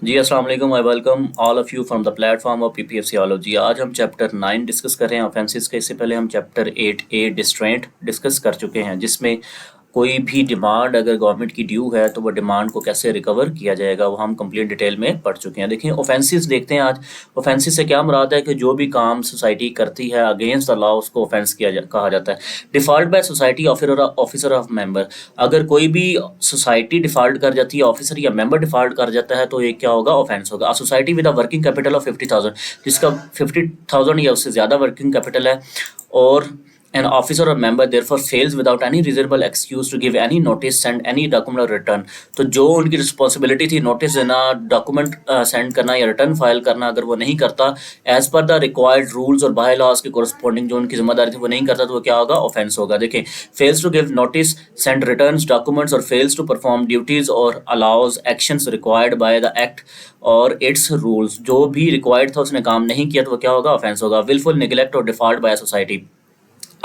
जी अस्सलाम वालेकुम। I welcome all of you from the platform of पीपीएफसीओलॉजी। आज हम चैप्टर 9 डिस्कस कर रहे हैं ऑफेंसेस के। इससे पहले हम चैप्टर 8A डिस्ट्रेंट डिस्कस कर चुके हैं, जिसमें कोई भी डिमांड अगर गवर्नमेंट की ड्यू है तो वो डिमांड को कैसे रिकवर किया जाएगा वो हम कंप्लीट डिटेल में पढ़ चुके हैं। देखिए ऑफेंसेस देखते हैं आज। ऑफेंसेस से क्या मुराद है कि जो भी काम सोसाइटी करती है अगेंस्ट द लॉ उसको ऑफेंस कहा जाता है। Default by society officer of member. अगर कोई भी सोसाइटी डिफ़ॉल्ट कर जाती है, ऑफिसर या मेंबर डिफ़ॉल्ट कर जाता है, तो ये क्या होगा? ऑफेंस होगा। Society with a working capital of 50,000, जिसका 50,000 या उससे ज़्यादा वर्किंग कैपिटल है, और an officer or member therefore fails without any reasonable excuse to give any notice, send any document or return। तो जो उनकी रिस्पॉन्सिबिलिटी थी नोटिस देना, डॉक्यूमेंट सेंड करना या रिटर्न फाइल करना, अगर वो नहीं करता as per the required rules और बाय लॉज के कोरस्पॉन्डिंग जो उनकी जिम्मेदारी थी वो नहीं करता, तो वो क्या होगा? ऑफेंस होगा। देखिए, fails to give notice, send returns documents और फेल्स टू परफॉर्म ड्यूटीज और allows actions required by the act और इट्स रूल्स। जो भी रिक्वायर्ड था उसने काम नहीं किया तो वो क्या होगा? ऑफेंस होगा। विलफुल निगलेक्ट और डिफॉल्ट बाय सोसाइटी।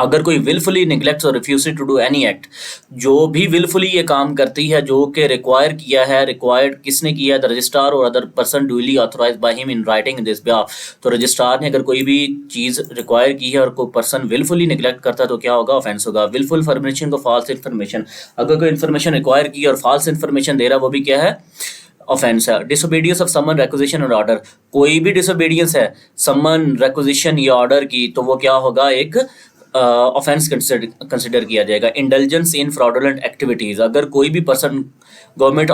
अगर कोई विलफुली निगलेक्ट्स और refuse to do any act, जो भी विलफुली ये काम करती है जो कि रिक्वायर किया है, रिक्वायर्ड किसने किया है? द रजिस्ट्रार और other person duly authorised by him in writing in this behalf. तो रजिस्ट्रार ने अगर कोई भी चीज़ रिक्वायर की है और कोई पर्सन विलफुली निगलेक्ट करता है तो क्या होगा? ऑफेंस होगा। विलफुल फॉर्मेशन को फॉल्स इन्फॉर्मेशन, अगर कोई इन्फॉर्मेशन रिक्वायर की और फॉल्स इन्फॉर्मेशन दे रहा है वो भी क्या है? ऑफेंस है। डिसोबीडियंस ऑफ समन, रिक्विजिशन और ऑर्डर, कोई भी डिसोबीडियंस है समन, रिक्विजिशन या ऑर्डर की, तो वो क्या होगा? एक ऑफेंस कंसिडर किया जाएगा। इंडल्जेंस इन फ्रॉडुलेंट एक्टिविटीज़, अगर कोई भी person government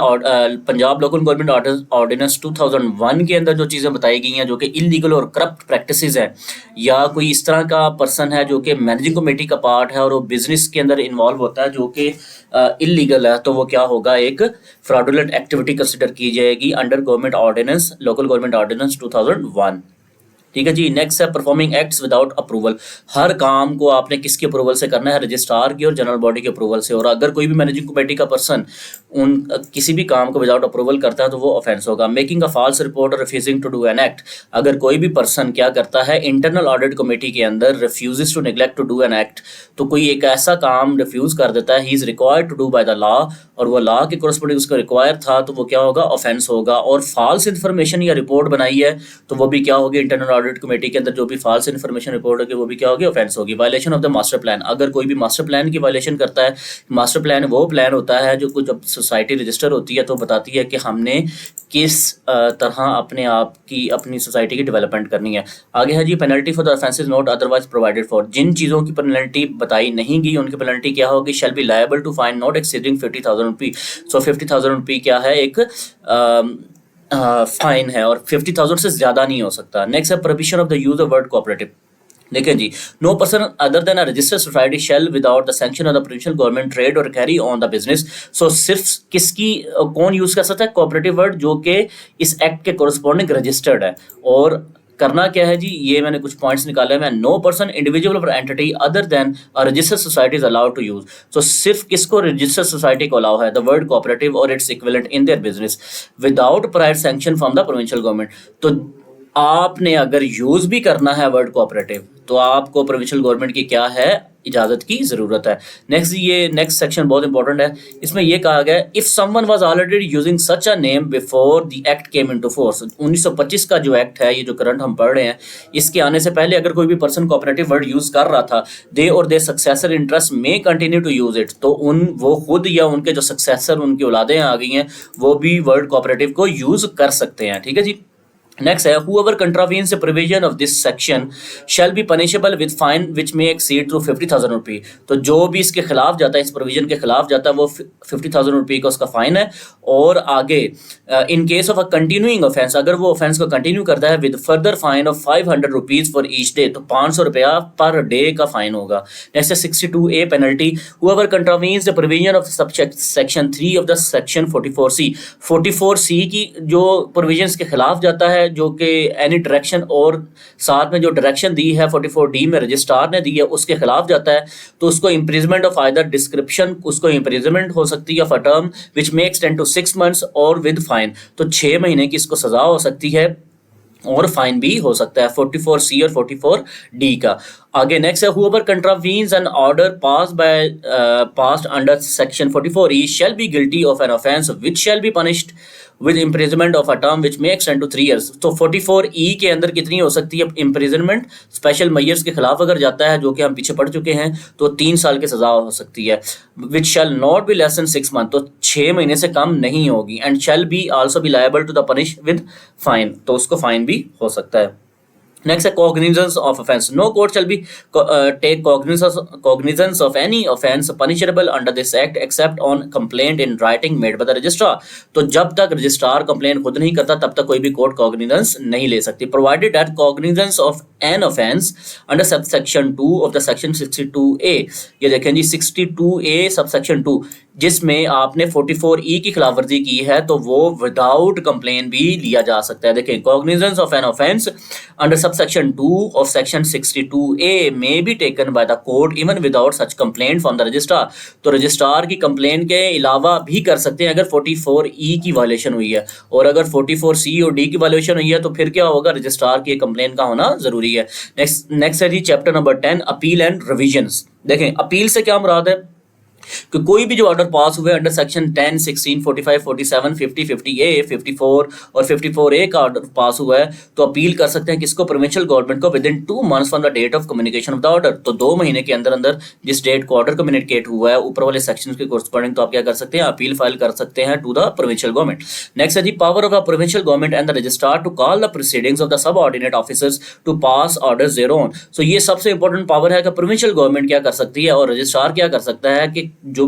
Punjab local government ordinance 2001 के अंदर जो चीज़ें बताई गई हैं जो कि इलीगल और करप्ट प्रैक्टिसेस हैं, या कोई इस तरह का पर्सन है जो कि मैनेजिंग कमेटी का पार्ट है और वो बिजनेस के अंदर इन्वॉल्व होता है जो कि इलीगल है, तो वो क्या होगा? एक फ्रॉडुलेंट एक्टिविटी कंसिडर की जाएगी under government ordinance, local government ordinance 2001। ठीक है जी। नेक्स्ट है परफॉर्मिंग एक्ट्स विदाउट अप्रूवल। हर काम को आपने किसके अप्रूवल से करना है? रजिस्ट्रार की और जनरल बॉडी के अप्रूवल से। और अगर कोई भी मैनेजिंग कमेटी का पर्सन उन किसी भी काम को विदाउट अप्रूवल करता है तो वो ऑफेंस होगा। मेकिंग अ फॉल्स रिपोर्ट और refusing to do an act, अगर कोई भी पर्सन क्या करता है इंटरनल ऑडिट कमेटी के अंदर refuses to neglect to do an act, तो कोई एक ऐसा काम रिफ्यूज कर देता है, he is required to do by the law, और वो लॉ के कोरस्पोंडिंग उसको रिक्वायर था, तो वो क्या होगा? ऑफेंस होगा। और फॉल्स इन्फॉर्मेशन या रिपोर्ट बनाई है तो वो भी क्या होगी? इंटरनल ऑडिट कमेटी के अंदर जो भी फॉल्स इन्फॉर्मेशन रिपोर्ट होगी वो भी क्या होगी? ऑफेंस होगी। Violation of the master plan, अगर कोई भी मास्टर प्लान की वायलेशन करता है, मास्टर प्लान वो प्लान होता है जो कुछ जब सोसाइटी रजिस्टर होती है तो बताती है कि हमने किस तरह अपने आप की अपनी सोसाइटी की डेवलपमेंट करनी है। आगे है जी penalty for the offences not otherwise provided for, जिन चीज़ों की पेनल्टी बताई नहीं गई उनकी पेनल्टी क्या होगी? Shall be liable to fine not exceeding 50,000 rupee. So 50,000 rupee क्या है? एक फाइन है, और 50,000 से ज़्यादा नहीं हो सकता। नेक्स्ट है prohibition of the use of word cooperative. देखिए जी, no person other than a registered society shall without the sanction of the provincial government trade और carry on the business. So सिर्फ किसकी कौन यूज कर सकता है? कोऑपरेटिव वर्ड, जो कि इस एक्ट के कोरस्पॉन्डिंग रजिस्टर्ड है। और करना क्या है जी? ये मैंने कुछ पॉइंट्स निकाले हैं। नो पर्सन इंडिविजुअल और entity other than a registered society is allowed to use. तो सिर्फ किसको? रजिस्टर्ड सोसाइटी को अलाउ है द वर्ड कोऑपरेटिव और its equivalent in their business without prior sanction from the provincial government. तो आपने अगर यूज भी करना है वर्ड कोऑपरेटिव तो आपको प्रोविंशियल गवर्नमेंट की क्या है? इजाजत की जरूरत है। नेक्स्ट सेक्शन बहुत इंपॉर्टेंट है। इसमें यह कहा गया if someone was already using such a name before the act came into force. 1925 का जो एक्ट है, ये जो करंट हम पढ़ रहे हैं, इसके आने से पहले अगर कोई भी पर्सन कोऑपरेटिव वर्ड यूज कर रहा था, दे और दे सक्सेसर इंटरेस्ट में कंटिन्यू टू यूज इट, तो वो खुद या उनके जो सक्सेसर, उनकी औलादें आ गई हैं, वो भी वर्ड कोऑपरेटिव को यूज कर सकते हैं। ठीक है जी। नेक्स्ट है whoever contravenes the provision of this section shall be punishable with fine which may exceed to 50,000 रुपये। तो जो भी इसके खिलाफ जाता है, इस प्रोविजन के खिलाफ जाता है, वो 50,000 रुपये का उसका फाइन है। और आगे इन case of a continuing offence, अगर वो ऑफेंस को कंटिन्यू करता है with further fine of 500 rupees for each day, तो 500 रुपया पर डे का फाइन होगा। नेक्स्ट है 62A penalty whoever contravenes the provision of section 3 of the section 44C। 44C की जो प्रोविजंस के खिलाफ जाता है, जो कि एनी डायरेक्शन और साथ में जो डायरेक्शन दी है 44D में रजिस्ट्रार ने दी है उसके खिलाफ जाता है, तो उसको इम्प्रिजमेंट ऑफ आइदर डिस्क्रिप्शन, उसको इम्प्रिजमेंट हो सकती है for term which may extend to 6 months और विद फाइन। तो 6 महीने की इसको सजा हो सकती है और फाइन भी हो सकता है 44C और 44D का। आगे नेक्स्ट है whoever contravenes an order passed under section 44E shall be guilty of an offence which shall be punished with imprisonment of a term which may extend to 3 years। तो 44E के अंदर कितनी हो सकती है imprisonment, स्पेशल मेजर्स के खिलाफ अगर जाता है, जो कि हम पीछे पढ़ चुके हैं, तो 3 साल की सजा हो सकती है। which shall not be less than 6 months, तो 6 महीने से कम नहीं होगी। and shall be also be liable to the punish with fine, तो उसको फाइन भी हो सकता है। Next है cognizance of offence. No court shall be take cognizance of any offence punishable under this act except on complaint in writing made by the registrar। तो जब तक रजिस्ट्रार कंप्लेंट खुद नहीं करता तब तक कोई भी कोर्ट कॉग्निजेंस नहीं ले सकती। Provided that cognizance of an offence under subsection 2 of the section 62A, ये देखें जी 62A subsection 2, जिसमें आपने 44E की खिलाफवर्जी की है, तो वो विदाउट कंप्लेन भी लिया जा सकता है। देखें cognizance of an offence under subsection 2 of section 62A may be taken by the court even without such complaint from the registrar. तो रजिस्ट्रार की कंप्लेंट के अलावा भी कर सकते हैं अगर 44E की वायलेशन हुई है, और अगर 44C और D की वायलेशन हुई है तो फिर क्या होगा, रजिस्ट्रार की कंप्लेंट का होना जरूरी है। नेक्स्ट है जी chapter number 10 appeal and revisions. देखें अपील से क्या मुराद है कि कोई भी जो ऑर्डर पास हुए अंडर सेक्शन 10, 16, 45, 47, 50, 50A, 54 और 54A का ऑर्डर पास हुआ है, तो अपील कर सकते हैं किसको, प्रोविंशियल गवर्नमेंट को within 2 months from the date of communication of the order. तो 2 महीने के अंदर अंदर जिस डेट को ऑर्डर कम्युनिकेट हुआ है ऊपर वाले सेक्शन के कोरस्पॉन्डिंग, तो आप क्या कर सकते हैं, अपील फाइल कर सकते हैं to the provincial government. Next है जी power of the provincial government and the registrar to call the proceedings of the subordinate officers to pass orders thereon. सो ये सबसे इंपॉर्टेंट पावर है कि प्रोविंशियल गवर्नमेंट क्या कर सकती है और रजिस्ट्रार क्या कर सकता है कि जो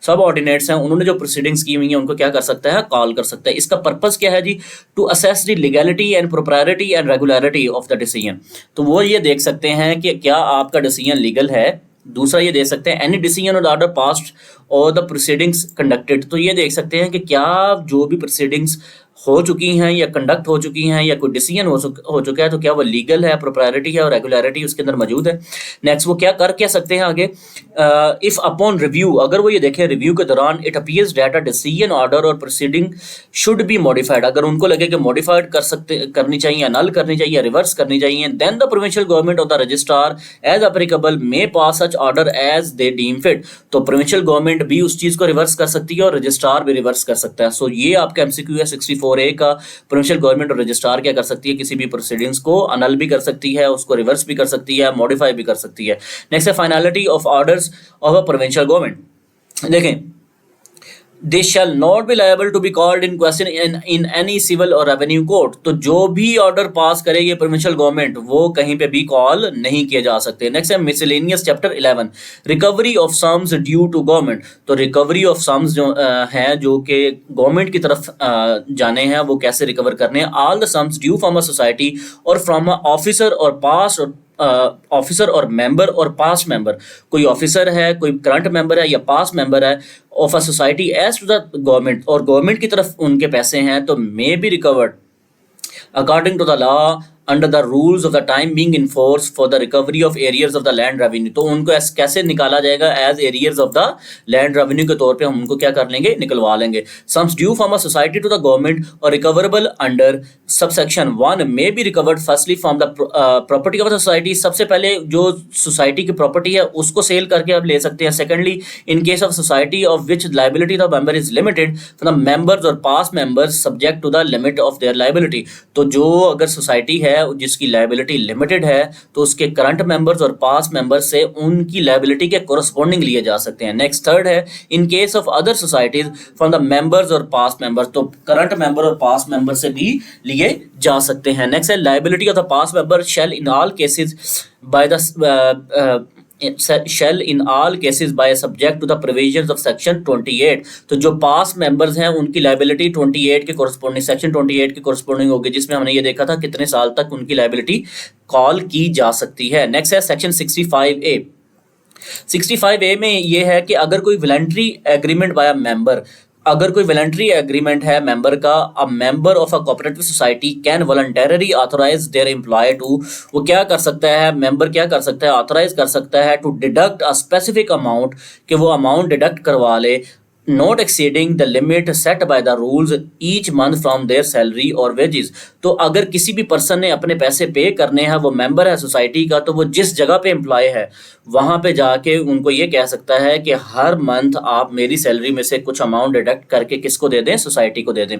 सब ऑर्डिनेट्स हैं उन्होंने जो प्रोसीडिंग्स की हुई हैं उनको क्या कर सकता है, कॉल कर सकता है। इसका पर्पस क्या है जी, to assess the legality and propriety and regularity of the decision. तो वो ये देख सकते हैं कि क्या आपका डिसीजन लीगल है। दूसरा ये देख सकते हैं एनी डिसीजन और ऑर्डर पास्ड और द प्रोसीडिंग्स कंडक्टेड। तो ये देख सकते हैं कि क्या जो भी प्रोसीडिंग्स हो चुकी हैं या कंडक्ट हो चुकी हैं या कोई डिसीजन हो चुका है तो क्या वो लीगल है, प्रोप्राइटी है और रेगुलरिटी उसके अंदर मौजूद है। नेक्स्ट वो क्या कर सकते हैं आगे, इफ अपॉन रिव्यू, अगर वो ये देखें रिव्यू के दौरान it appears that a decision order और प्रोसीडिंग शुड बी मॉडिफाइड, अगर उनको लगे कि मॉडिफाइड करनी चाहिए, नल करनी चाहिए, रिवर्स करनी चाहिए, then the provincial government of the registrar as applicable may pass such order as they deem fit. तो प्रोविंशियल गवर्नमेंट भी उस चीज को रिवर्स कर सकती है और रजिस्ट्रार भी रिवर्स कर सकता है। सो ये आपका एमसीक्यू है 64A का। प्रोविंशियल गवर्नमेंट और रजिस्ट्रार क्या कर सकती है, किसी भी प्रोसीडिंग्स को अनल भी कर सकती है, उसको रिवर्स भी कर सकती है, मॉडिफाई भी कर सकती है। नेक्स्ट है finality of orders of a provincial government. देखें they shall not be liable to be called in question in any civil और रेवेन्यू कोर्ट। तो जो भी ऑर्डर पास करेगी प्रोविंशियल गवर्नमेंट वो कहीं पे भी कॉल नहीं किए जा सकते। नेक्स्ट है miscellaneous chapter 11 recovery of sums due to government. तो रिकवरी ऑफ सम्स जो हैं जो कि गवर्नमेंट की तरफ जाने हैं वो कैसे रिकवर करने हैं। All the sums due from a society और फ्रॉम अ ऑफिसर और पास ऑफिसर और मेंबर और पास मेंबर, कोई ऑफिसर है, कोई करंट मेंबर है या पास मेंबर है of a society as to the government, और गवर्नमेंट की तरफ उनके पैसे हैं तो may be recovered according to the law under the rules of the time being in force for the recovery of arrears of the land revenue. तो उनको कैसे निकाला जाएगा, as arrears of the land revenue के तौर पे हम उनको क्या कर लेंगे, निकलवा लेंगे। Sums due from a society to the government और recoverable under subsection 1 may be recovered firstly from the property of the society. सबसे पहले जो सोसाइटी की प्रॉपर्टी है उसको सेल करके आप ले सकते हैं। Secondly in case of society of which liability of member is limited from the members और past members subject to the limit of their liability. तो जो अगर सोसाइटी है जिसकी लायबिलिटी लिमिटेड है तो उसके करंट मेंबर्स और पास मेंबर्स से उनकी लायबिलिटी के कोरस्पॉन्डिंग लिए जा सकते हैं। नेक्स्ट थर्ड है इन case of other societies from the members और पास मेंबर्स। तो करंट मेंबर और पास मेंबर से भी लिए जा सकते हैं। नेक्स्ट है liability of the past member shall in all cases by the shall in all cases by subject to the provisions of section 28। तो जो पास मेंबर्स हैं उनकी लायबिलिटी 28 के कोरस्पॉन्डिंग, सेक्शन 28 के कोरस्पॉन्डिंग होगी, जिसमें हमने ये देखा था कितने साल तक उनकी लायबिलिटी कॉल की जा सकती है। नेक्स्ट है सेक्शन 65A। 65A में ये है कि अगर कोई वॉलंटरी एग्रीमेंट बाय मेंबर, अगर कोई वॉलंटरी एग्रीमेंट है मेंबर का, a member of a cooperative society can voluntarily authorise their employ to, वो क्या कर सकता है, मेंबर क्या कर सकता है, ऑथराइज कर सकता है to deduct a specific amount, कि वो अमाउंट डिडक्ट करवा ले not exceeding the limit set by the rules each month from their salary और वेजेस। तो अगर किसी भी पर्सन ने अपने पैसे पे करने हैं, वो मेंबर है सोसाइटी का, तो वो जिस जगह पे एम्प्लॉय है वहाँ पे जाके उनको ये कह सकता है कि हर मंथ आप मेरी सैलरी में से कुछ अमाउंट डिडक्ट करके किसको दे दें, सोसाइटी को दे दें।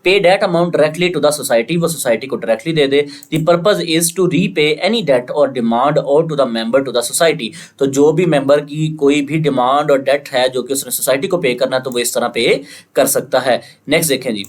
Pay debt amount directly to the society, वो सोसाइटी को डायरेक्टली दे दे। The purpose is to repay any debt और डिमांड और to the member to the society. तो जो भी मेंबर की कोई भी डिमांड और डेट है जो कि उसने सोसाइटी को पे करना है, तो वो इस तरह पे कर सकता है। नेक्स्ट देखें जी,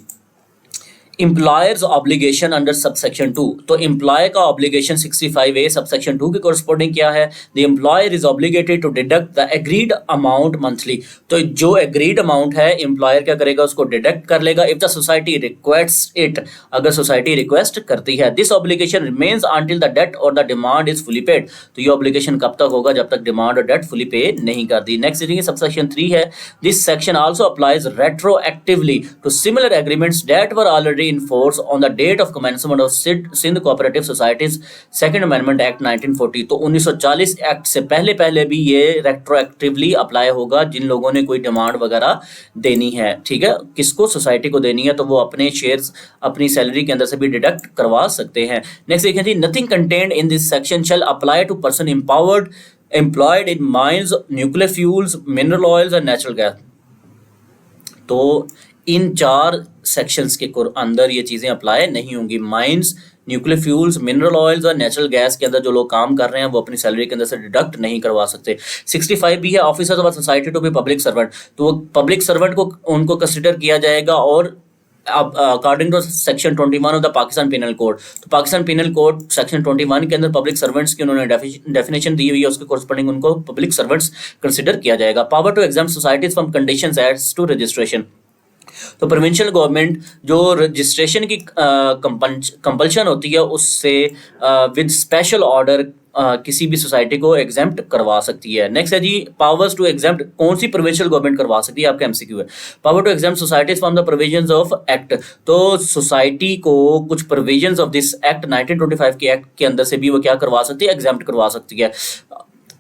एम्प्लॉयर्स ऑब्लिगेशन अंडर सबसेक्शन 2। तो एम्प्लॉय का ऑब्लिगेशन 65A सबसेक्शन 2 के कोरस्पोंडिंग क्या है? The employer is obligated to deduct the agreed amount monthly. तो जो एग्रीड अमाउंट है एम्प्लॉयर क्या करेगा, उसको डिडक्ट कर लेगा if the society request it, अगर सोसाइटी रिक्वेस्ट करती है। This obligation remains until the date और the demand is fully paid. तो ये ऑब्लिगेशन कब तक होगा? जब तक डिमांड और डेट फुली पे नहीं कर दी। नेक्स्ट देखिए सबसेक्शन 3 है, this section also applies retroactively to similar agreements that were already in force on the date of commencement of Sindh Cooperative Societies Second Amendment Act 1940। तो 1940 एक्ट से पहले पहले भी ये रेट्रोएक्टिवली अप्लाई होगा जिन लोगों ने कोई डिमांड वगैरह देनी है। ठीक है, किसको? सोसाइटी को देनी है, तो वो अपने शेयर्स अपनी सैलरी के अंदर से भी डिडक्ट करवा सकते हैं। नेक्स्ट देखिए, nothing contained in this section shall apply to person empowered employed in mines, nuclear fuels, mineral oils और नेचुरल गैस। तो इन 4 सेक्शंस के अंदर ये चीज़ें अप्लाई नहीं होंगी। Mines, nuclear fuels, mineral oils और नेचुरल गैस के अंदर जो लोग काम कर रहे हैं वो अपनी सैलरी के अंदर से डिडक्ट नहीं करवा सकते। 65 भी है, officers of society to be public servant. तो वो पब्लिक सर्वेंट को उनको कंसिडर किया जाएगा और according to section 21 of the Pakistan penal code. तो पाकिस्तान पिनल कोड सेक्शन 21 के अंदर पब्लिक सर्वेंट्स की उन्होंने डेफिनेशन दी हुई है, उसके कोरस्पोंडिंग उनको पब्लिक सर्वेंट्स कंसिडर किया जाएगा। Power to exempt societies from conditions as to registration. तो प्रोविंशियल गवर्नमेंट जो रजिस्ट्रेशन की कंपल्शन होती है उससे विद स्पेशल ऑर्डर किसी भी सोसाइटी को एग्जेम्प्ट करवा सकती है। नेक्स्ट है जी, पावर्स टू एग्जेम्प्ट कौन सी प्रोविंशियल गवर्नमेंट करवा सकती है? आपका एमसीक्यू है। Power to exempt societies from the provisions of act. तो सोसाइटी को कुछ प्रोविजंस ऑफ दिस एक्ट 1925 के एक्ट के अंदर से भी वो क्या करवा सकती है? एग्जेम्प्ट करवा सकती है।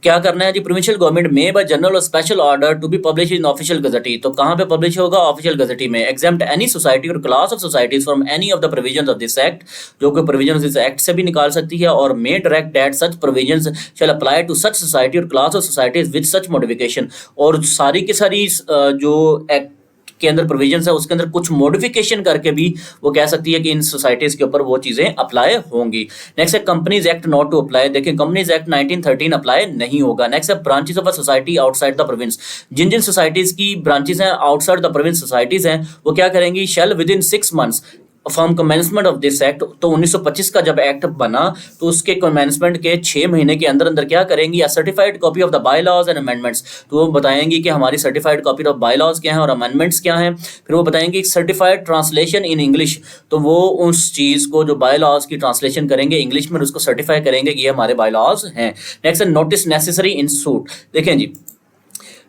क्या करना है जी? प्रोविंशियल गवर्नमेंट में बाय जनरल और special order to be publish in official gazette. तो कहाँ पे पब्लिश होगा? ऑफिशियल गजेटी में। एग्जेम्प्ट एनी सोसाइटी और class of societies from any of the provisions of this act, जो कि प्रोविजंस इस एक्ट से भी निकाल सकती है। और may direct that such provisions shall apply to such society और class of societies with such modification. और सारी की सारी जो एक्ट के अंदर प्रोविजंस है उसके अंदर कुछ मॉडिफिकेशन करके भी वो कह सकती है कि इन सोसाइटीज के ऊपर वो चीजें अप्लाई होंगी। नेक्स्ट है companies act not to apply. देखिए कंपनीज एक्ट 1913 अप्लाई नहीं होगा। नेक्स्ट है branches of a society outside the province. जिन जिन सोसाइटीज की ब्रांचेस हैं आउटसाइड द प्रोविंस सोसाइटीज हैं वो क्या करेंगी? Shall within 6 months from commencement of this act. तो 1925 का जब एक्ट बना तो उसके कमेंसमेंट के 6 महीने के अंदर अंदर क्या करेंगी? या certified copy of the bylaws and amendments. तो वो बताएंगी कि हमारी certified copy of bylaws क्या है और अमेंडमेंट्स क्या है। फिर वो बताएंगे सर्टिफाइड ट्रांसलेशन इन इंग्लिश। तो वो उस चीज़ को जो बाय लॉज की ट्रांसलेशन करेंगे इंग्लिश में, उसको सर्टिफाई करेंगे कि ये हमारे बाय लॉज हैं। नेक्स्ट है नोटिस नेसेसरी इन सूट। देखें जी,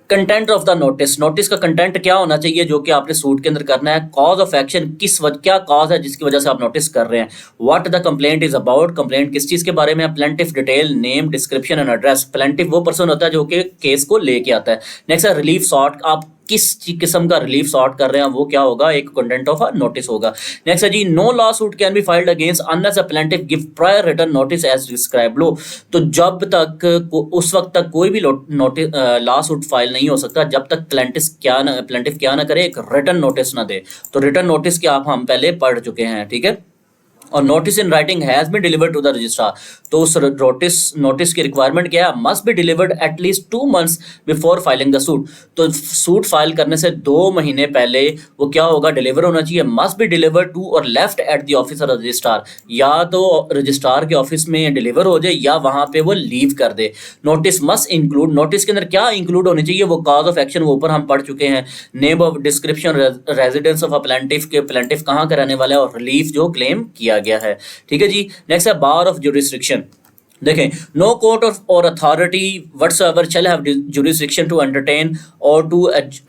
content of the notice. Notice का कंटेंट क्या होना चाहिए जो कि आपने सूट के अंदर करना है? कॉज ऑफ एक्शन, क्या कॉज है जिसकी वजह से आप नोटिस कर रहे हैं। What the complaint is about, complaint किस चीज के बारे में है। Plaintiff detail, name, description and address. Plaintiff वो पर्सन होता है जो कि केस को लेके आता है। नेक्स्ट है रिलीफ सॉर्ट, आप किस किस्म का रिलीफ सॉर्ट कर रहे हैं वो क्या होगा? एक कंटेंट ऑफ अ नोटिस होगा। नेक्स्ट है जी, no lawsuit can be filed against unless a plaintiff give prior written notice as describe low. तो जब तक उस वक्त तक कोई भी नोटिस लॉ सूट फाइल नहीं हो सकता जब तक प्लेंटिफ क्या ना करे, एक रिटन नोटिस ना दे। तो रिटन नोटिस के आप हम पहले पढ़ चुके हैं, ठीक है। और notice in writing has been delivered to the registrar. तो उस नोटिस की रिक्वायरमेंट क्या है? Must be delivered at least 2 months before filing the suit. तो सूट फाइल करने से 2 महीने पहले वो क्या होगा? डिलीवर होना चाहिए। मस्ट बी डिलीवर्ड टू और left at the office of registrar. या तो रजिस्ट्रार के ऑफिस में डिलीवर हो जाए या वहां पे वो लीव कर दे। नोटिस मस्ट इंक्लूड, नोटिस के अंदर क्या इंक्लूड होनी चाहिए? वो कॉज ऑफ एक्शन, वो ऊपर हम पढ़ चुके हैं। Name of description, residence of a plaintiff के प्लेंटिफ कहाँ का रहने वाला है और रिलीफ जो क्लेम किया गया है, ठीक है जी। नेक्स्ट है बार ऑफ ज्यूरिसडिक्शन। देखें, नो कोर्ट और authority whatsoever shall have jurisdiction to entertain or to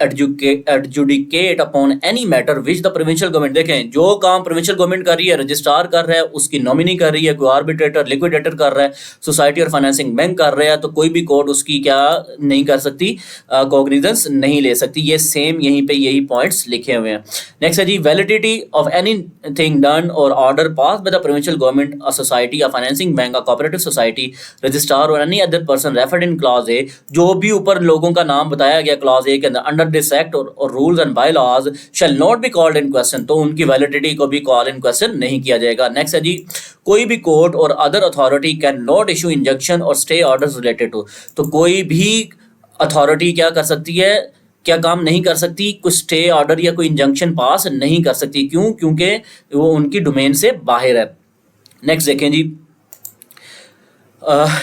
adjudicate upon any matter which the provincial government, देखें जो काम प्रोविंशियल गवर्नमेंट कर रही है, रजिस्ट्रार कर रहा है, उसकी नॉमिनी कर रही है, कोई आर्बिट्रेटर लिक्विडेटर कर रहा है, सोसाइटी और फाइनेंसिंग बैंक कर रहा है, तो कोई भी कोर्ट उसकी क्या नहीं कर सकती, कॉग्निजेंस नहीं ले सकती। ये सेम यहीं पे यही पॉइंट्स लिखे हुए हैं। नेक्स्ट है जी, वैलिडिटी ऑफ एनीथिंग डन और order pass by the provincial government, a society, a financing bank, a cooperative society, registrar और any other person referred in clause A, जो भी ऊपर लोगों का नाम बताया गया क्लॉज ए के अंदर, अंडर दिस एक्ट और rules and bylaws shall not be called in question, तो उनकी वैलिडिटी को भी कॉल इन क्वेश्चन नहीं किया जाएगा। नेक्स्ट है जी, कोई भी कोर्ट और other authority can not issue injunction और स्टे ऑर्डर्स रिलेटेड टू, तो कोई भी अथॉरिटी क्या कर सकती है, क्या काम नहीं कर सकती, कुछ स्टे ऑर्डर या कोई इंजंक्शन पास नहीं कर सकती। क्यों? क्योंकि वो उनकी डोमेन से बाहर है। नेक्स्ट देखें जी,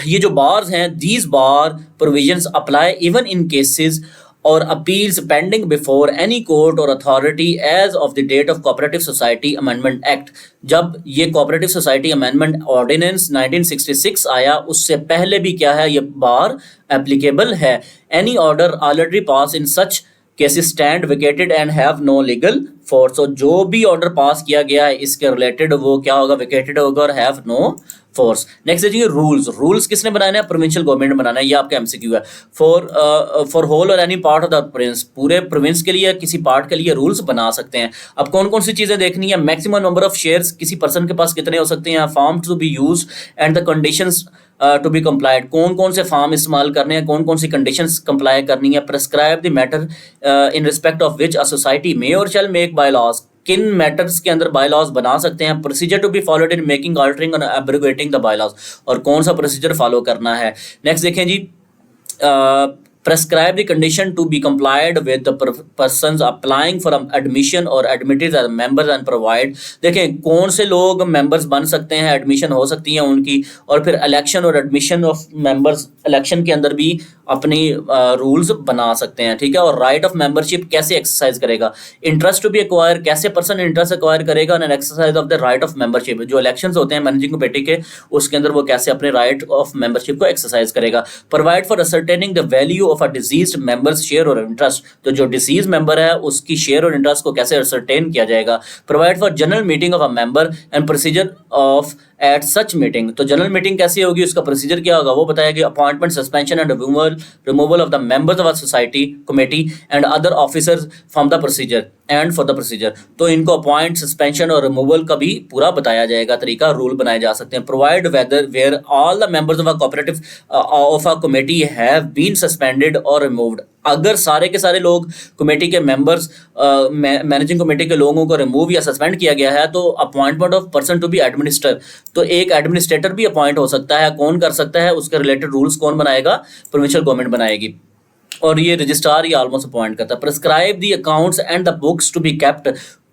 ये जो बार्स हैं, these bar provisions apply even in cases और appeals pending before any court और authority as of the date of cooperative society amendment act. जब ये कोऑपरेटिव सोसाइटी अमेंडमेंट ऑर्डिनेंस 1966 आया, उससे पहले भी क्या है, ये बार एप्लीकेबल है। Any order already pass in such cases stand vacated and have no legal force, तो जो भी ऑर्डर पास किया गया है इसके रिलेटेड वो क्या होगा, विकेटेड होगा और हैव नो फोर्स। नेक्स्ट है जी, रूल्स। रूल्स किसने बनाना है? प्रोविंशियल गवर्नमेंट बनाना है। ये आपका एमसीक्यू है। फॉर होल और any part of the province, पूरे प्रोविंस के लिए किसी पार्ट के लिए रूल्स बना सकते हैं। अब कौन कौन सी चीजें देखनी है? मैक्सिमम नंबर ऑफ शेयर्स किसी पर्सन के पास कितने हो सकते हैं, form to be use and the conditions to be complied, कौन कौन से फार्म इस्तेमाल करने हैं, कौन कौन सी कंडीशंस कंप्लाई करनी है। Prescribe the matter in respect of which a society may और शैल मेक बाय लॉज, किन मैटर्स के अंदर बाय लॉज बना सकते हैं। Procedure to be followed in making, altering और एब्रोगेटिंग द बाय लॉज, और कौन सा प्रोसीजर फॉलो करना है। नेक्स्ट देखें जी, prescribe the condition to be complied with the persons applying for admission or admitted as members and provide, देखें कौन से लोग मेंबर्स बन सकते हैं, एडमिशन हो सकती है उनकी, और फिर इलेक्शन और एडमिशन ऑफ मेंबर्स, इलेक्शन के अंदर भी अपनी रूल्स बना सकते हैं, ठीक है। और राइट ऑफ मेंबरशिप कैसे एक्सरसाइज करेगा, इंटरेस्ट टू बी एक्वायर, कैसे पर्सन इंटरेस्ट एक्वायर करेगा, and exercise of the right of membership, जो इलेक्शंस होते हैं मैनेजिंग कमेटी के, उसके अंदर वो कैसे अपने राइट ऑफ मेंबरशिप को एक्सरसाइज करेगा। Provide for ascertaining the value of a diseased members share और इंटरेस्ट, तो जो डिसीज मेंबर है उसकी शेयर और इंटरेस्ट को कैसे असर्टेन किया जाएगा। Provide for general meeting of a member and procedure of at such meeting, तो जनरल मीटिंग कैसी होगी, उसका प्रोसीजर क्या होगा वो बताया गया। Appointment, suspension and removal of the members of society committee and other officers from the procedure and for the procedure, तो इनको अपॉइंट, सस्पेंशन और रिमूवल का भी पूरा बताया जाएगा, तरीका, रूल बनाए जा सकते हैं। Provide whether were all the members of a cooperative of a committee have been suspended और रिमूव्ड, अगर सारे के सारे लोग कमेटी के मेंबर्स, मैनेजिंग कमेटी के लोगों को रिमूव या सस्पेंड किया गया है, तो appointment of person to be administer, तो एक एडमिनिस्ट्रेटर भी अपॉइंट हो सकता है। कौन कर सकता है, उसके रिलेटेड रूल्स कौन बनाएगा, प्रोविंशियल गवर्नमेंट बनाएगी, और ये रजिस्ट्रार ये ऑलमोस्ट अपॉइंट करता है। Prescribe the accounts and the books to be kept,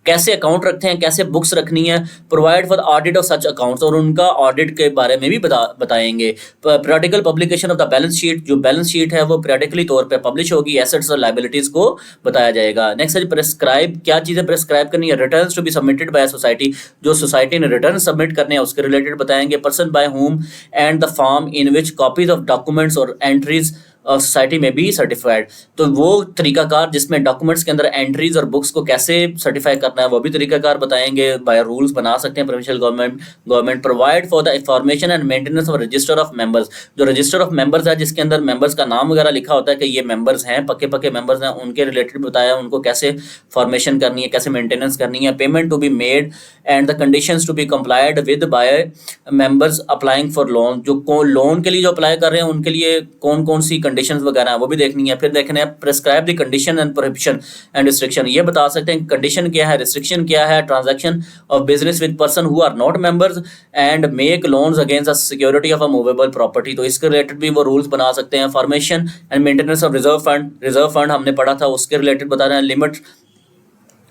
कैसे अकाउंट रखते हैं, कैसे बुक्स रखनी है। Provide for audit of such accounts, और उनका ऑडिट के बारे में भी बताएंगे। Periodical publication of the balance sheet, जो बैलेंस शीट है वो पीरियडिकली तौर पे पब्लिश होगी, एसेट्स और लायबिलिटीज को बताया जाएगा। नेक्स्ट है प्रेस्क्राइब, क्या चीज़ें प्रेस्क्राइब करनी है। Returns to be submitted by society, जो सोसाइटी ने रिटर्न सबमिट करने हैं उसके रिलेटेड बताएंगे। Person by whom and the form in which copies of documents और एंट्रीज सोसाइटी में भी सर्टिफाइड, तो वो तरीकाकार जिसमें डॉक्यूमेंट्स के अंदर एंट्रीज और बुक्स को कैसे सर्टिफाई करना है वो भी तरीकाकार बताएंगे। बाय रूल्स बना सकते हैं provincial government. Provide for the information and maintenance of register of members, जो रजिस्टर ऑफ मेंबर्स है जिसके अंदर मेंबर्स का नाम वगैरह लिखा होता है कि ये मेंबर्स हैं, पक्के पक्के मेंबर्स हैं, उनके रिलेटेड बताया, उनको कैसे फॉर्मेशन करनी है, कैसे मेंटेनेंस करनी है। Payment to be made and the conditions to be complied with by members applying for loan, जो लोन के लिए जो अप्लाई कर रहे हैं उनके लिए कौन कौन सी कंडीशंस वगैरह वो भी देखनी है। फिर देखना है prescribe the condition and prohibition and restriction, ये बता सकते हैं कंडीशन क्या है, रिस्ट्रिक्शन क्या है। Transaction of business with person who are not members and make loans against the security of a movable property, तो इसके रिलेटेड भी वो रूल्स बना सकते हैं। Formation and maintenance of reserve fund, reserve fund हमने पढ़ा था, उसके रिलेटेड बता रहे हैं। Limit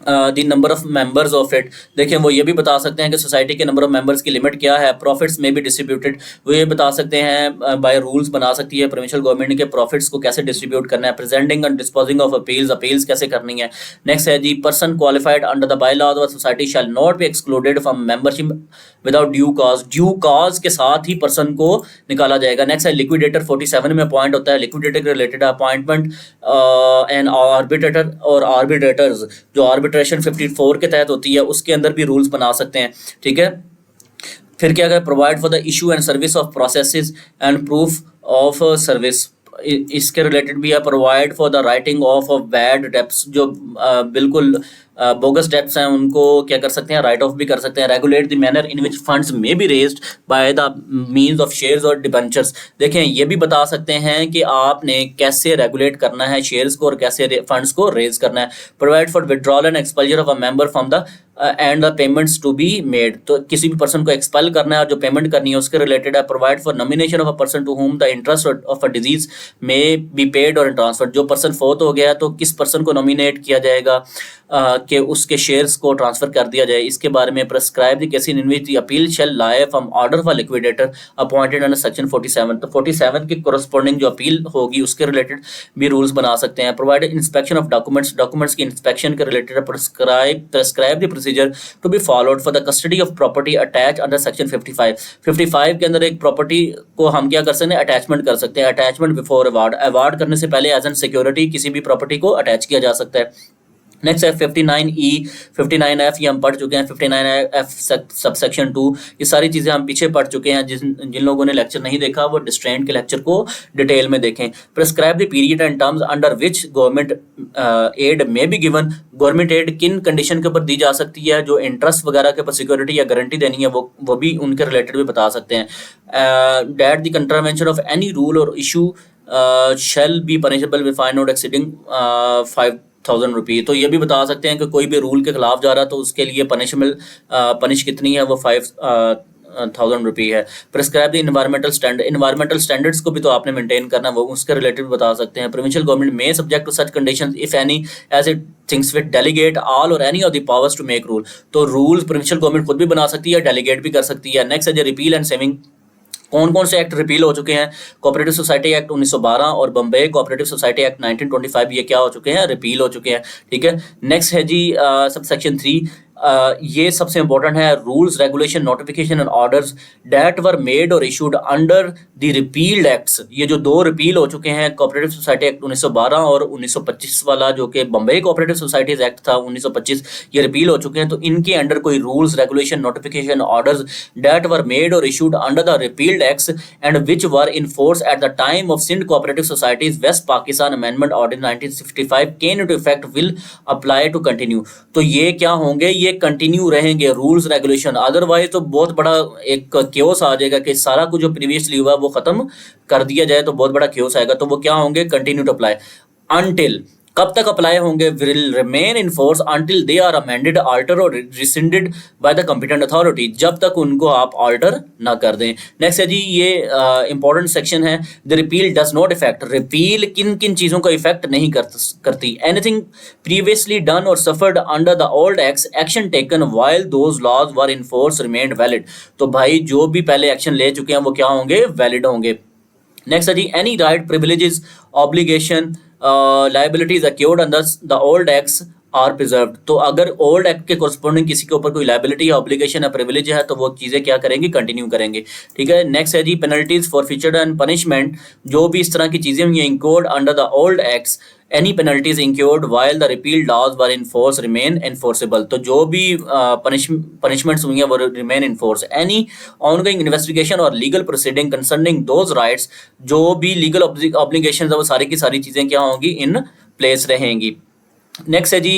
the number of members of it. देखें वो ये भी बता सकते हैं कि सोसाइटी के नंबर ऑफ मेंबर्स की लिमिट क्या है। प्रॉफिट्स में भी डिस्ट्रीब्यूटेड, वो ये बता सकते हैं बाय रूल्स बना सकती है प्रोविंशियल गवर्नमेंट के प्रॉफिट्स को कैसे डिस्ट्रीब्यूट करना है। Presenting and disposing of appeals, appeals कैसे करनी है। नेक्स्ट है जी, person qualified under the bylaws of society shall not be excluded from membership without due cause. Due cause के साथ ही पर्सन को निकाला जाएगा। नेक्स्ट है लिक्विडेटर, 47 में अपॉइंट होता है। लिक्विडेटर के रिलेटेड अपॉइंटमेंट एंड आर्बिट्रेटर और आर्बिट्रेटर्स, जो आर्बिट्रेशन 54 के तहत होती है, उसके अंदर भी रूल्स बना सकते हैं। ठीक है, फिर क्या है, provide for the issue and service of processes and proof of service, इसके रिलेटेड भी है। Provide for the writing of bad debts, जो बिल्कुल बोगस डेप्स हैं उनको क्या कर सकते हैं, राइट ऑफ भी कर सकते हैं। Regulate the manner in which funds may be raised by the means of shares और डिबेंचर्स। देखें ये भी बता सकते हैं कि आपने कैसे रेगुलेट करना है शेयर्स को और कैसे फंड्स को रेज करना है। Provide for withdrawal and expulsion of a member from the and the payments to be made, तो किसी भी पर्सन को एक्सपेल करना है और जो पेमेंट करनी है उसके रिलेटेड है। Provide for nomination of a person to whom the interest of a deceased may be paid और ट्रांसफर, जो पर्सन फोत हो गया तो किस पर्सन को नॉमिनेट किया जाएगा कि उसके शेयर्स को ट्रांसफर कर दिया जाए, इसके बारे में। Prescribe the case in which the appeal shall lie from order for liquidator appointed under section 47, तो 47 के कोरस्पोंडिंग जो अपील होगी उसके रिलेटेड भी रूल्स बना सकते हैं। Provide inspection of documents, documents की इंस्पेक्शन के related. Prescribe the procedure to be followed for the custody of property attach under section 55 के अंदर एक प्रॉपर्टी को हम क्या कर सकते हैं, अटैचमेंट कर सकते हैं। अटैचमेंट बिफोर अवार्ड, अवार्ड करने से पहले एज एन सिक्योरिटी किसी भी प्रॉपर्टी को अटैच किया जा सकता है। नेक्स्ट है 59E, 59F ये हम पढ़ चुके हैं। 59F सबसेक्शन 2, ये सारी चीज़ें हम पीछे पढ़ चुके हैं। जिन लोगों ने लेक्चर नहीं देखा वो डिस्ट्रेंट के लेक्चर को डिटेल में देखें। Prescribe the period and terms under which government aid may be given, government aid किन कंडीशन के ऊपर दी जा सकती है, जो इंटरेस्ट वगैरह के ऊपर सिक्योरिटी या गारंटी देनी है वो भी उनके रिलेटेड भी बता सकते हैं। That the contravention of any rule और issue shall be punishable with fine not exceeding 5,000 रुपये, तो ये भी बता सकते हैं कि कोई भी रूल के खिलाफ जा रहा है तो उसके लिए पनिश कितनी है, वो 5,000 रुपये है। Prescribe the environmental standard, environmental standards को भी तो आपने मेंटेन करना, वो उसके रिलेटेड बता सकते हैं। प्रोविंशियल गवर्नमेंट में subject to such conditions if any as it thinks with delegate all or any of the powers to make rule, तो रूल्स प्रोविंशियल गवर्नमेंट खुद भी बना सकती है, डेलीगेट भी कर सकती है। नेक्स्ट है रिपील एंड सेविंग, कौन कौन से एक्ट रिपील हो चुके हैं, कोऑपरेटिव सोसाइटी एक्ट 1912 और बम्बई कोऑपरेटिव सोसाइटी एक्ट 1925, ये क्या हो चुके हैं, रिपील हो चुके हैं। ठीक है, नेक्स्ट है जी सब सेक्शन 3, ये सबसे इंपॉर्टेंट है। Rules regulation notification and orders that were made or issued under the repealed acts, ये जो दो रिपील हो चुके हैं, कोऑपरेटिव सोसाइटी एक्ट 1912 और 1925 वाला जो कि बम्बई कोऑपरेटिव सोसाइटीज एक्ट था 1925, ये रिपील हो चुके हैं। तो इनके अंडर कोई rules regulation notification orders that were made or issued under the repealed acts and which were in force at the time of Sindh cooperative societies West Pakistan amendment order 1965 came into effect will apply to continue, तो ये क्या होंगे, ये continue रहेंगे rules regulation. Otherwise तो बहुत बड़ा एक क्योस आ जाएगा कि सारा कुछ जो प्रीवियसली हुआ वो खत्म कर दिया जाए तो बहुत बड़ा क्योस आएगा। तो वो क्या होंगे, कंटिन्यू टू अप्लाई अनटिल, कब तक अप्लाई होंगे, will remain in force until they are amended alter or rescinded by the competent authority, जब तक उनको आप अल्टर ना कर दें। नेक्स्ट है जी ये इंपॉर्टेंट सेक्शन है, the repeal does not affect, repeal किन किन चीज़ों का इफेक्ट नहीं करती, anything previously done or suffered under the old acts action taken while those laws were in force remained valid, तो भाई जो भी पहले एक्शन ले चुके हैं वो क्या होंगे, वैलिड होंगे। नेक्स्ट है जी any right privileges obligation liabilities accrued under the old acts are preserved, तो अगर ओल्ड एक्ट के कोरस्पोंडिंग किसी के ऊपर कोई लाइबिलिटी या ऑब्लिगेशन या प्रिविलेज है तो वो चीज़ें क्या करेंगी, कंटिन्यू करेंगे। ठीक है, नेक्स्ट है जी पेनल्टीज फॉरफीचर एंड पनिशमेंट, जो भी इस तरह की चीज़ें हुई incurred under the old acts, any penalties incurred while the repealed laws were in force remain enforceable, तो जो भी पनिशमेंट्स हुई हैं वो remain in force. Any ongoing investigation or legal proceeding concerning those rights, जो भी लीगल ऑब्लिगेशन है वो सारी की सारी चीज़ें क्या होंगी, इन प्लेस रहेंगी। नेक्स्ट है जी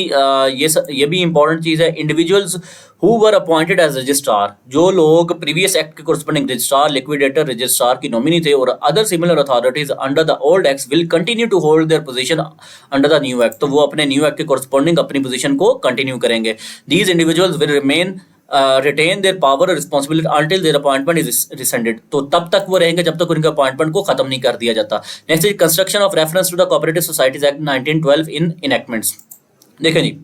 ये भी इंपॉर्टेंट चीज़ है, individuals who were appointed as registrar, जो लोग प्रीवियस एक्ट के कोरस्पोंडिंग रजिस्ट्रार, लिक्विडेटर, रजिस्ट्रार की नॉमिनी थे और other similar authorities under the old act will continue to hold their position under the new act, तो वो अपने न्यू एक्ट के कोरस्पोंडिंग अपनी पोजीशन को कंटिन्यू करेंगे। These individuals will remain retain their power और responsibility until their appointment is rescinded, तो तब तक वो रहेंगे जब तक उनके अपॉइंटमेंट को खत्म नहीं कर दिया जाता। Next is construction of reference to the cooperative societies act 1912 in enactments. देखें जी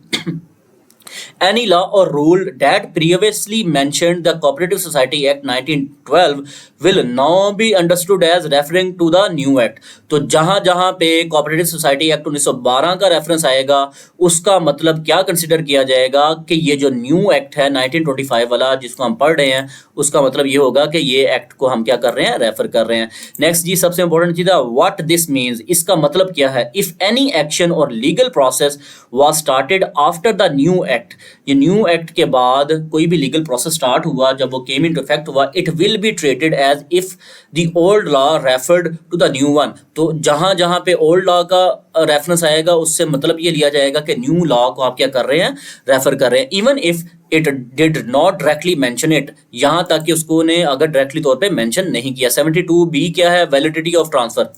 Any law or rule that previously mentioned the Cooperative Society Act 1912 will now be understood as referring to the new act. तो जहां जहां पे cooperative society act 1912 का reference आएगा उसका मतलब क्या कंसिडर किया जाएगा कि ये जो न्यू एक्ट है 1925 वाला जिसको हम पढ़ रहे हैं उसका मतलब ये होगा कि ये एक्ट को हम क्या कर रहे हैं, रेफर कर रहे हैं। नेक्स्ट जी सबसे इंपॉर्टेंट चीज है व्हाट दिस मीन्स, इसका मतलब क्या है। इफ एनी एक्शन और legal process was started after the new act, ये न्यू एक्ट के बाद कोई भी लीगल प्रोसेस स्टार्ट हुआ जब वो केम इनटू इफेक्ट हुआ, it will be treated as if the old law referred to the new one. तो जहां जहां पे ओल्ड लॉ का रेफरेंस आएगा उससे मतलब ये लिया जाएगा कि न्यू लॉ को आप क्या कर रहे हैं, रेफर कर रहे हैं। Even if it did not directly mention it, यहां तक कि उसको ने अगर डायरेक्टली तौर पे मेंशन नहीं किया। 72B क्या है, वैलिडिटी ऑफ ट्रांसफर।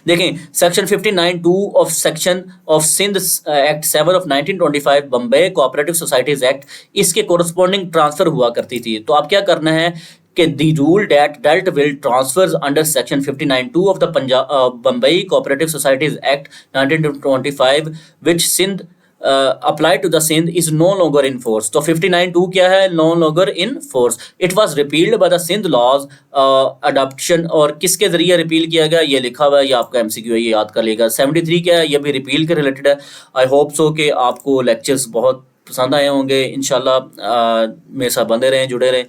देखें section 59(2) of section of Sindh act 7 of 1925 Bombay cooperative societies act, इसके कोरस्पॉन्डिंग ट्रांसफर हुआ करती थी। तो आप क्या करना है कि the rule that dealt will transfers under section 59(2) of the Bombay cooperative societies act 1925 which Sindh applied to the Sindh is no longer in force। तो 59(2) क्या है, no longer in force। It was repealed by the Sindh laws adoption, और किसके जरिए repeal किया गया ये लिखा हुआ है, ये आपका MCQ है, ये याद कर लेगा। 73 क्या है, ये भी रिपील के रिलेटेड है। आई होप सो कि आपको लेक्चर्स बहुत पसंद आए होंगे। इंशाल्लाह मेरे साथ बंधे रहें, जुड़े रहें।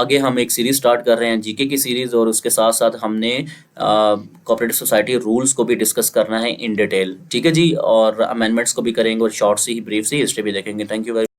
आगे हम एक सीरीज़ स्टार्ट कर रहे हैं जीके की सीरीज़, और उसके साथ साथ हमने कोऑपरेटिव सोसाइटी रूल्स को भी डिस्कस करना है इन डिटेल। ठीक है जी, और अमेंडमेंट्स को भी करेंगे और शॉर्ट सी ब्रीफ सी हिस्ट्री भी देखेंगे। Thank you very